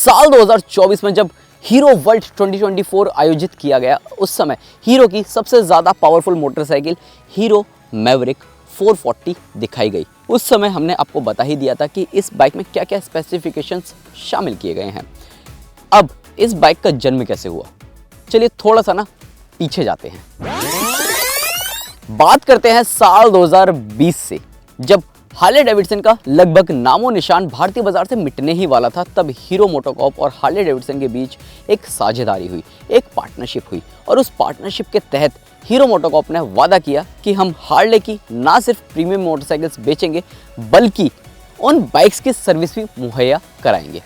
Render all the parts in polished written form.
साल 2024 में जब हीरो वर्ल्ड 2024 आयोजित किया गया, उस समय हीरो की सबसे ज़्यादा पावरफुल मोटरसाइकिल हीरो मैवरिक 440 दिखाई गई। उस समय हमने आपको बता ही दिया था कि इस बाइक में क्या क्या स्पेसिफिकेशंस शामिल किए गए हैं। अब इस बाइक का जन्म कैसे हुआ, चलिए थोड़ा सा पीछे जाते हैं। बात करते हैं साल 2020 से, जब हार्ले डेविडसन का लगभग नामो निशान भारतीय बाजार से मिटने ही वाला था। तब हीरो मोटोकॉर्प और हार्ले डेविडसन के बीच एक साझेदारी हुई, एक पार्टनरशिप हुई, और उस पार्टनरशिप के तहत हीरो मोटोकॉर्प ने वादा किया कि हम हार्ले की ना सिर्फ प्रीमियम मोटरसाइकिल्स बेचेंगे बल्कि उन बाइक्स की सर्विस भी मुहैया कराएंगे।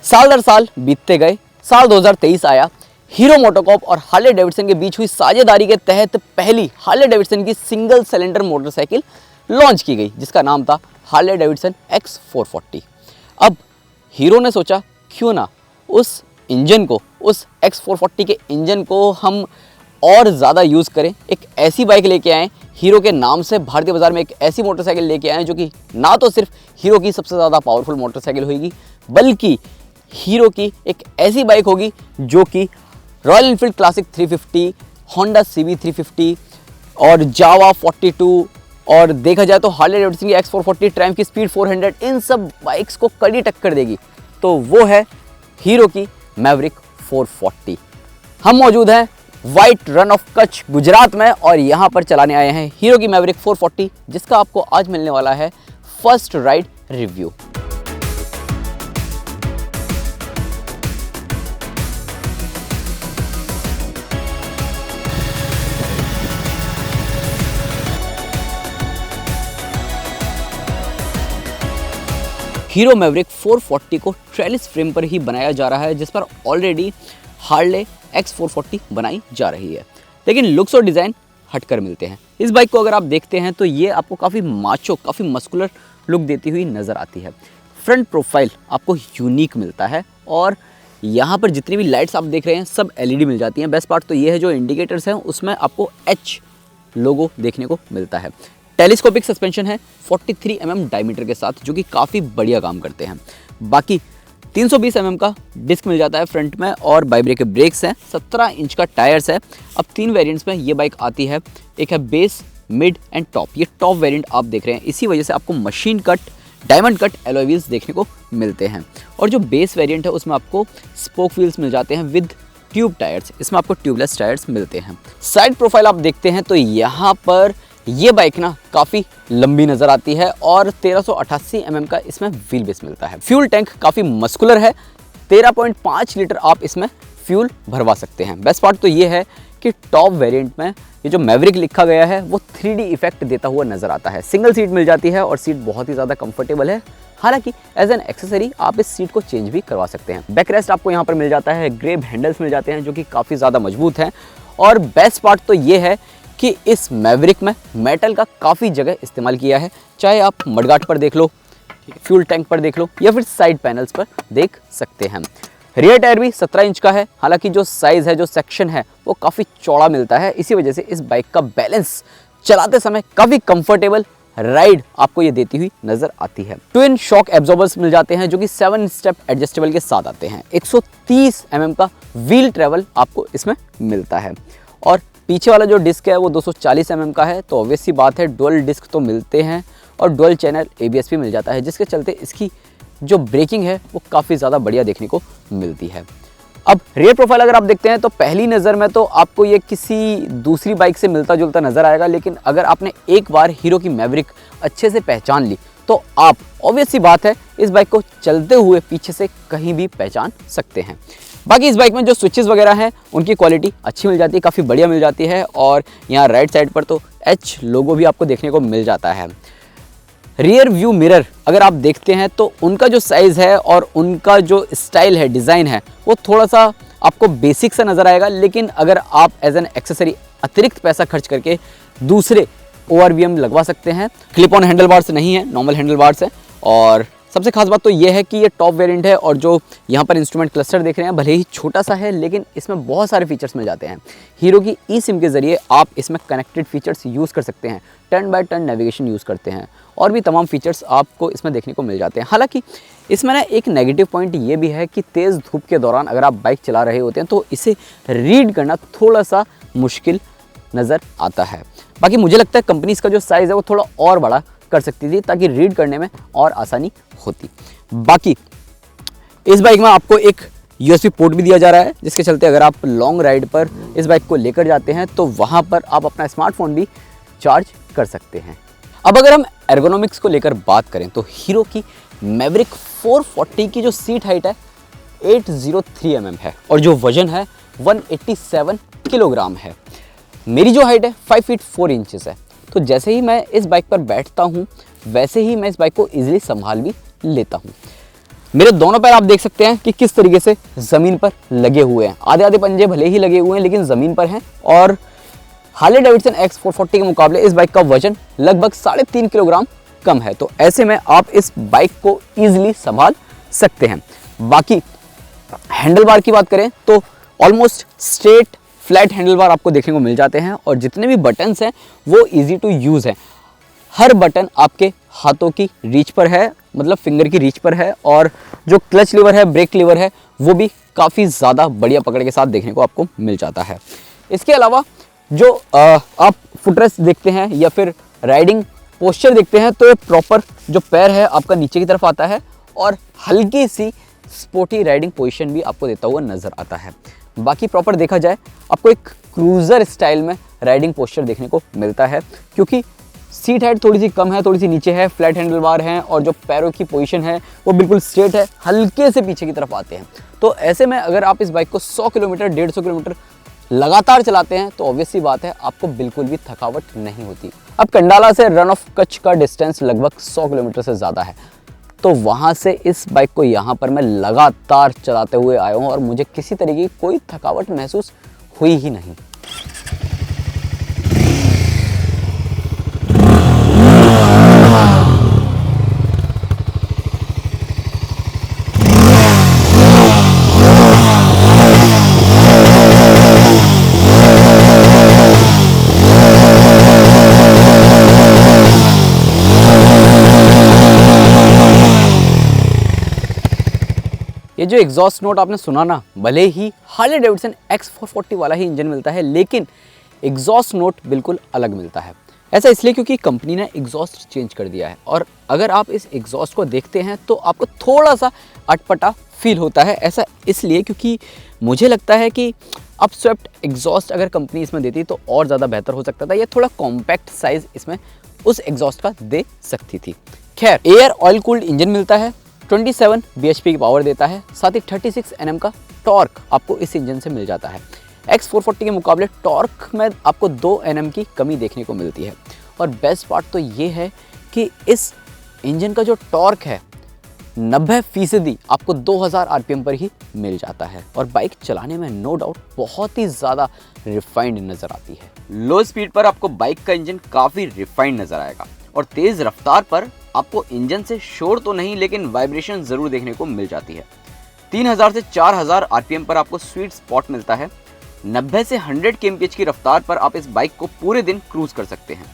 साल दर साल बीतते गए, साल 2023 आया। हीरो मोटोकॉर्प और हार्ले डेविडसन के बीच हुई साझेदारी के तहत पहली हार्ले डेविडसन की सिंगल सिलेंडर मोटरसाइकिल लॉन्च की गई, जिसका नाम था हार्ले डेविडसन X440। अब हीरो ने सोचा क्यों ना उस इंजन को, उस X440 के इंजन को हम और ज़्यादा यूज़ करें, एक ऐसी बाइक लेके आएँ, हीरो के नाम से भारतीय बाजार में एक ऐसी मोटरसाइकिल लेके आएँ जो कि ना तो सिर्फ हीरो की सबसे ज़्यादा पावरफुल मोटरसाइकिल होगी बल्कि हीरो की एक ऐसी बाइक होगी जो कि royal Enfield classic 350, Honda CB 350 और जावा 42 और देखा जाए तो हार्ले डेविडसन की X440, ट्रायम्फ की स्पीड 400, इन सब बाइक्स को कड़ी टक्कर देगी। तो वो है हीरो की मैवरिक 440। हम मौजूद हैं white run of Kutch Gujarat में और यहाँ पर चलाने आए हैं हीरो की मैवरिक 440, जिसका आपको आज मिलने वाला है first ride review. Hero Maverick 440 को ट्रेलिस फ्रेम पर ही बनाया जा रहा है, जिस पर ऑलरेडी हार्ले X440 बनाई जा रही है, लेकिन लुक्स और डिज़ाइन हटकर मिलते हैं। इस बाइक को अगर आप देखते हैं तो ये आपको काफ़ी माचो, काफ़ी मस्कुलर लुक देती हुई नज़र आती है। फ्रंट प्रोफाइल आपको यूनिक मिलता है और यहाँ पर जितनी भी लाइट्स आप देख रहे हैं सब LED मिल जाती हैं। बेस्ट पार्ट तो ये है, जो इंडिकेटर्स हैं उसमें आपको H लोगो देखने को मिलता है। टेलीस्कोपिक सस्पेंशन है 43 mm डायमीटर के साथ, जो कि काफ़ी बढ़िया काम करते हैं। बाकी 320 mm का डिस्क मिल जाता है फ्रंट में और बाइब्रेक ब्रेक्स हैं, 17 इंच का टायर्स है। अब 3 वेरिएंट्स में ये बाइक आती है, एक है बेस, मिड एंड टॉप। ये टॉप वेरिएंट आप देख रहे हैं, इसी वजह से आपको machine cut, diamond cut alloy wheels देखने को मिलते हैं। और जो बेस वेरिएंट है उसमें आपको स्पोक व्हील्स मिल जाते हैं विद ट्यूब टायर्स, इसमें आपको ट्यूबलेस टायर्स मिलते हैं। साइड प्रोफाइल आप देखते हैं तो यहाँ पर ये बाइक काफ़ी लंबी नज़र आती है और 1388 mm का इसमें व्हील बेस मिलता है। फ्यूल टैंक काफ़ी मस्कुलर है, 13.5 लीटर आप इसमें फ्यूल भरवा सकते हैं। बेस्ट पार्ट तो ये है कि टॉप वेरिएंट में ये जो मैवरिक लिखा गया है वो 3D इफेक्ट देता हुआ नज़र आता है। सिंगल सीट मिल जाती है और सीट बहुत ही ज़्यादा कंफर्टेबल है। हालांकि एज एन एक्सेसरी आप इस सीट को चेंज भी करवा सकते हैं। बैक रेस्ट आपको यहाँ पर मिल जाता है, ग्रेब हैंडल्स मिल जाते हैं जो कि काफ़ी ज़्यादा मजबूत हैं। और बेस्ट पार्ट तो ये है कि इस मैवरिक में मेटल का काफ़ी जगह इस्तेमाल किया है, चाहे आप मडगार्ड पर देख लो, फ्यूल टैंक पर देख लो या फिर साइड पैनल्स पर देख सकते हैं। रियर टायर भी 17 इंच का है, हालांकि जो साइज़ है, जो सेक्शन है वो काफ़ी चौड़ा मिलता है। इसी वजह से इस बाइक का बैलेंस चलाते समय काफ़ी कंफर्टेबल राइड आपको ये देती हुई नज़र आती है। ट्विन शॉक एब्जॉर्बर्स मिल जाते हैं जो कि 7 स्टेप एडजस्टेबल के साथ आते हैं। 130 mm का व्हील ट्रेवल आपको इसमें मिलता है और पीछे वाला जो डिस्क है वो 240 mm का है। तो ऑब्वियस सी बात है, डुअल डिस्क तो मिलते हैं और डुअल चैनल ABS भी मिल जाता है, जिसके चलते इसकी जो ब्रेकिंग है वो काफ़ी ज़्यादा बढ़िया देखने को मिलती है। अब रियर प्रोफाइल अगर आप देखते हैं तो पहली नज़र में तो आपको ये किसी दूसरी बाइक से मिलता जुलता नज़र आएगा, लेकिन अगर आपने एक बार हीरो की मैवरिक अच्छे से पहचान ली तो आप ऑब्वियस सी बात है इस बाइक को चलते हुए पीछे से कहीं भी पहचान सकते हैं। बाकी इस बाइक में जो स्विचेस वगैरह हैं उनकी क्वालिटी अच्छी मिल जाती है, काफ़ी बढ़िया मिल जाती है। और यहाँ राइट साइड पर तो H लोगो भी आपको देखने को मिल जाता है। रियर व्यू मिरर अगर आप देखते हैं तो उनका जो साइज़ है और उनका जो स्टाइल है, डिज़ाइन है, वो थोड़ा सा आपको बेसिक सा नज़र आएगा, लेकिन अगर आप एज एन एक्सेसरी अतिरिक्त पैसा खर्च करके दूसरे ORVM लगवा सकते हैं। क्लिप ऑन हैंडल बार्स नहीं है, नॉर्मल हैंडल बार्स है। और सबसे खास बात तो ये है कि ये टॉप वेरिएंट है और जो यहाँ पर इंस्ट्रूमेंट क्लस्टर देख रहे हैं भले ही छोटा सा है, लेकिन इसमें बहुत सारे फीचर्स मिल जाते हैं। हीरो की eSIM के ज़रिए आप इसमें कनेक्टेड फीचर्स यूज़ कर सकते हैं, turn by turn navigation use करते हैं और भी तमाम फीचर्स आपको इसमें देखने को मिल जाते हैं। हालांकि इसमें ना एक नेगेटिव पॉइंट ये भी है कि तेज़ धूप के दौरान अगर आप बाइक चला रहे होते हैं तो इसे रीड करना थोड़ा सा मुश्किल नज़र आता है। बाकी मुझे लगता है कंपनी इसका जो साइज़ है वो थोड़ा और बड़ा कर सकती थी ताकि रीड करने में और आसानी होती। बाकी इस बाइक में आपको एक USB पोर्ट भी दिया जा रहा है, जिसके चलते अगर आप लॉन्ग राइड पर इस बाइक को लेकर जाते हैं तो वहाँ पर आप अपना स्मार्टफोन भी चार्ज कर सकते हैं। अब अगर हम एर्गोनॉमिक्स को लेकर बात करें तो हीरो की मैवरिक 440 की जो सीट हाइट है 803 mm है और जो वजन है 187 किलोग्राम है। मेरी जो हाइट है 5 फीट 4 इंचेस है, तो जैसे ही मैं इस बाइक पर बैठता हूँ वैसे ही मैं इस बाइक को ईजिली संभाल भी लेता हूँ। मेरे दोनों पैर आप देख सकते हैं कि किस तरीके से ज़मीन पर लगे हुए हैं। आधे आधे पंजे भले ही लगे हुए हैं लेकिन ज़मीन पर हैं। और हार्ले डेविडसन X440 के मुकाबले इस बाइक का वजन लगभग 3.5 किलोग्राम कम है, तो ऐसे में आप इस बाइक को ईजिली संभाल सकते हैं। बाकी हैंडल बार की बात करें तो almost straight flat handle bar आपको देखने को मिल जाते हैं और जितने भी बटन्स हैं वो ईजी टू यूज़ हैं। हर बटन आपके हाथों की रीच पर है, मतलब फिंगर की रीच पर है, और जो क्लच लीवर है, ब्रेक लीवर है, वो भी काफ़ी ज़्यादा बढ़िया पकड़ के साथ देखने को आपको मिल जाता है। इसके अलावा जो आप फुटरेस्ट देखते हैं या फिर राइडिंग पोस्चर देखते हैं तो प्रॉपर जो पैर है आपका नीचे की तरफ आता है और हल्की सी स्पोर्टी राइडिंग पोजीशन भी आपको देता हुआ नज़र आता है। बाकी प्रॉपर देखा जाए आपको एक क्रूज़र स्टाइल में राइडिंग पोस्चर देखने को मिलता है, क्योंकि सीट हाइट थोड़ी सी कम है, थोड़ी सी नीचे है, फ्लैट हैंडल बार हैं और जो पैरों की पोजीशन है वो बिल्कुल स्ट्रेट है, हल्के से पीछे की तरफ आते हैं। तो ऐसे में अगर आप इस बाइक को 100 किलोमीटर 150 किलोमीटर लगातार चलाते हैं तो ऑब्वियस सी बात है आपको बिल्कुल भी थकावट नहीं होती। अब कंडाला से रन ऑफ कच्छ का डिस्टेंस लगभग 100 किलोमीटर से ज़्यादा है, तो वहाँ से इस बाइक को यहाँ पर मैं लगातार चलाते हुए आया हूँ और मुझे किसी तरीके की कोई थकावट महसूस हुई ही नहीं। ये जो एग्जॉस्ट नोट आपने सुना ना, भले ही हार्ले डेविडसन X440 वाला ही इंजन मिलता है लेकिन एग्जॉस्ट नोट बिल्कुल अलग मिलता है। ऐसा इसलिए क्योंकि कंपनी ने एग्जॉस्ट चेंज कर दिया है और अगर आप इस एग्जॉस्ट को देखते हैं तो आपको थोड़ा सा अटपटा फील होता है। ऐसा इसलिए क्योंकि मुझे लगता है कि अब स्वेप्ट एग्जॉस्ट अगर कंपनी इसमें देती तो और ज़्यादा बेहतर हो सकता था। ये थोड़ा कॉम्पैक्ट साइज़ इसमें उस एग्जॉस्ट का दे सकती थी। खैर, एयर ऑयल कूल्ड इंजन मिलता है, 27 bhp की पावर देता है, साथ ही 36 Nm का टॉर्क आपको इस इंजन से मिल जाता है। X440 के मुकाबले टॉर्क में आपको 2 Nm की कमी देखने को मिलती है और बेस्ट पार्ट तो ये है कि इस इंजन का जो टॉर्क है 90% आपको 2000 RPM पर ही मिल जाता है और बाइक चलाने में नो डाउट बहुत ही ज़्यादा रिफाइंड नज़र आती है। लो स्पीड पर आपको बाइक का इंजन काफ़ी रिफाइंड नज़र आएगा और तेज़ रफ्तार पर आपको इंजन से शोर तो नहीं लेकिन वाइब्रेशन ज़रूर देखने को मिल जाती है। 3000 से 4000 RPM पर आपको स्वीट स्पॉट मिलता है। 90 से 100 kmph की रफ्तार पर आप इस बाइक को पूरे दिन क्रूज़ कर सकते हैं।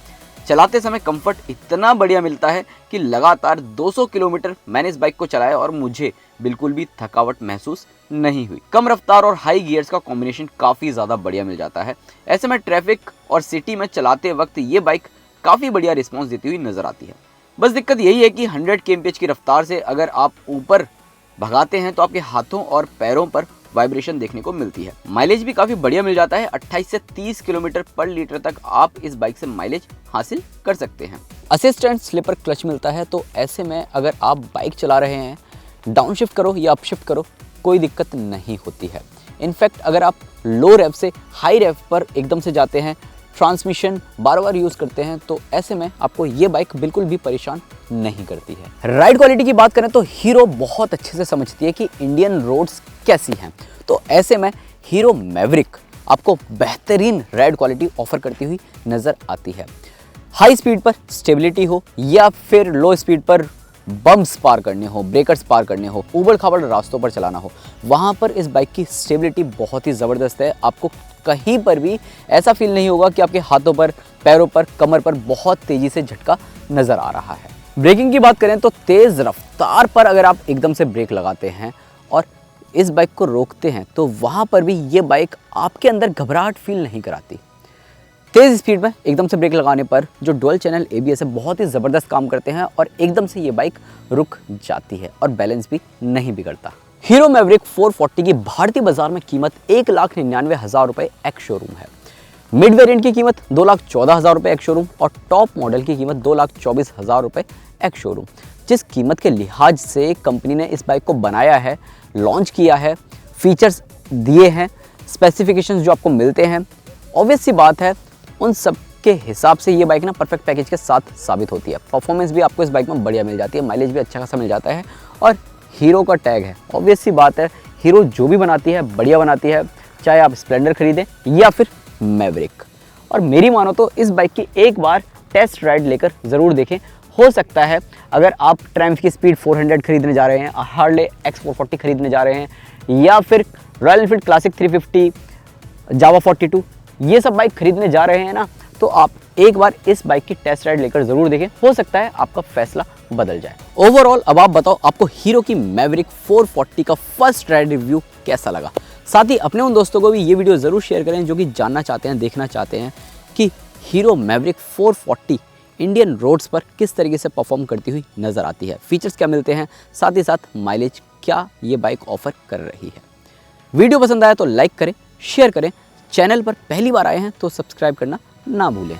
चलाते समय कंफर्ट इतना बढ़िया मिलता है कि लगातार 200 किलोमीटर मैंने इस बाइक को चलाया और मुझे बिल्कुल भी थकावट महसूस नहीं हुई। कम रफ्तार और हाई गियर्स का कॉम्बिनेशन काफ़ी ज़्यादा बढ़िया मिल जाता है। ऐसे में ट्रैफिक और सिटी में चलाते वक्त ये बाइक काफ़ी बढ़िया रिस्पॉन्स देती हुई नज़र आती है। बस दिक्कत यही है कि 100 kmph की रफ्तार से अगर आप ऊपर भगाते हैं तो आपके हाथों और पैरों पर वाइब्रेशन देखने को मिलती है। माइलेज भी काफ़ी बढ़िया मिल जाता है, 28 से 30 किलोमीटर पर लीटर तक आप इस बाइक से माइलेज हासिल कर सकते हैं। असिस्टेंट स्लिपर क्लच मिलता है, तो ऐसे में अगर आप बाइक चला रहे हैं, डाउन शिफ्ट करो या अप शिफ्ट करो, कोई दिक्कत नहीं होती है। इनफैक्ट अगर आप लो रेव से हाई रेव पर एकदम से जाते हैं, ट्रांसमिशन बार बार यूज़ करते हैं, तो ऐसे में आपको ये बाइक बिल्कुल भी परेशान नहीं करती है। राइड क्वालिटी की बात करें तो हीरो बहुत अच्छे से समझती है कि इंडियन रोड्स कैसी हैं, तो ऐसे में हीरो मैवरिक आपको बेहतरीन राइड क्वालिटी ऑफर करती हुई नज़र आती है। हाई स्पीड पर स्टेबिलिटी हो या फिर लो स्पीड पर बम्प्स पार करने हो, ब्रेकर्स पार करने हो, उबड़ खाबड़ रास्तों पर चलाना हो, वहाँ पर इस बाइक की स्टेबिलिटी बहुत ही ज़बरदस्त है। आपको कहीं पर भी ऐसा फील नहीं होगा कि आपके हाथों पर, पैरों पर, कमर पर बहुत तेज़ी से झटका नज़र आ रहा है। ब्रेकिंग की बात करें तो तेज़ रफ्तार पर अगर आप एकदम से ब्रेक लगाते हैं और इस बाइक को रोकते हैं तो वहाँ पर भी ये बाइक आपके अंदर घबराहट फील नहीं कराती। तेज़ स्पीड में एकदम से ब्रेक लगाने पर जो डुअल चैनल ABS है बहुत ही ज़बरदस्त काम करते हैं और एकदम से ये बाइक रुक जाती है और बैलेंस भी नहीं बिगड़ता। हीरो मैवरिक 440 की भारतीय बाजार में कीमत 1,99,000 रुपये एक्स शोरूम है। मिड वेरिएंट की कीमत 2,14,000 रुपये एक्स शोरूम और टॉप मॉडल की कीमत 2,24,000 रुपये एक्स शोरूम। जिस कीमत के लिहाज से कंपनी ने इस बाइक को बनाया है, लॉन्च किया है, फीचर्स दिए हैं, स्पेसिफिकेशंस जो आपको मिलते हैं, ऑब्वियस सी बात है उन सब के हिसाब से ये बाइक ना परफेक्ट पैकेज के साथ साबित होती है। परफॉर्मेंस भी आपको इस बाइक में बढ़िया मिल जाती है, माइलेज भी अच्छा खासा मिल जाता है और हीरो का टैग है। ऑब्वियस सी बात है हीरो जो भी बनाती है बढ़िया बनाती है, चाहे आप स्प्लेंडर खरीदें या फिर मैवरिक। और मेरी मानो तो इस बाइक की एक बार टेस्ट राइड लेकर ज़रूर देखें। हो सकता है अगर आप ट्रायम्फ की स्पीड 400 खरीदने जा रहे हैं, हार्ले X440 खरीदने जा रहे हैं या फिर रॉयल एनफील्ड क्लासिक 350, जावा 42 ये सब बाइक खरीदने जा रहे हैं ना, तो आप एक बार इस बाइक की टेस्ट राइड लेकर ज़रूर देखें। हो सकता है आपका फैसला बदल जाए। ओवरऑल अब आप बताओ आपको हीरो की मैवरिक 440 का फर्स्ट राइड रिव्यू कैसा लगा। साथ ही अपने उन दोस्तों को भी ये वीडियो ज़रूर शेयर करें जो कि जानना चाहते हैं, देखना चाहते हैं कि हीरो मैवरिक 440 इंडियन रोड्स पर किस तरीके से परफॉर्म करती हुई नज़र आती है, फीचर्स क्या मिलते हैं, साथ ही साथ माइलेज क्या ये बाइक ऑफर कर रही है। वीडियो पसंद आया तो लाइक करें, शेयर करें, चैनल पर पहली बार आए हैं तो सब्सक्राइब करना ना भूलें।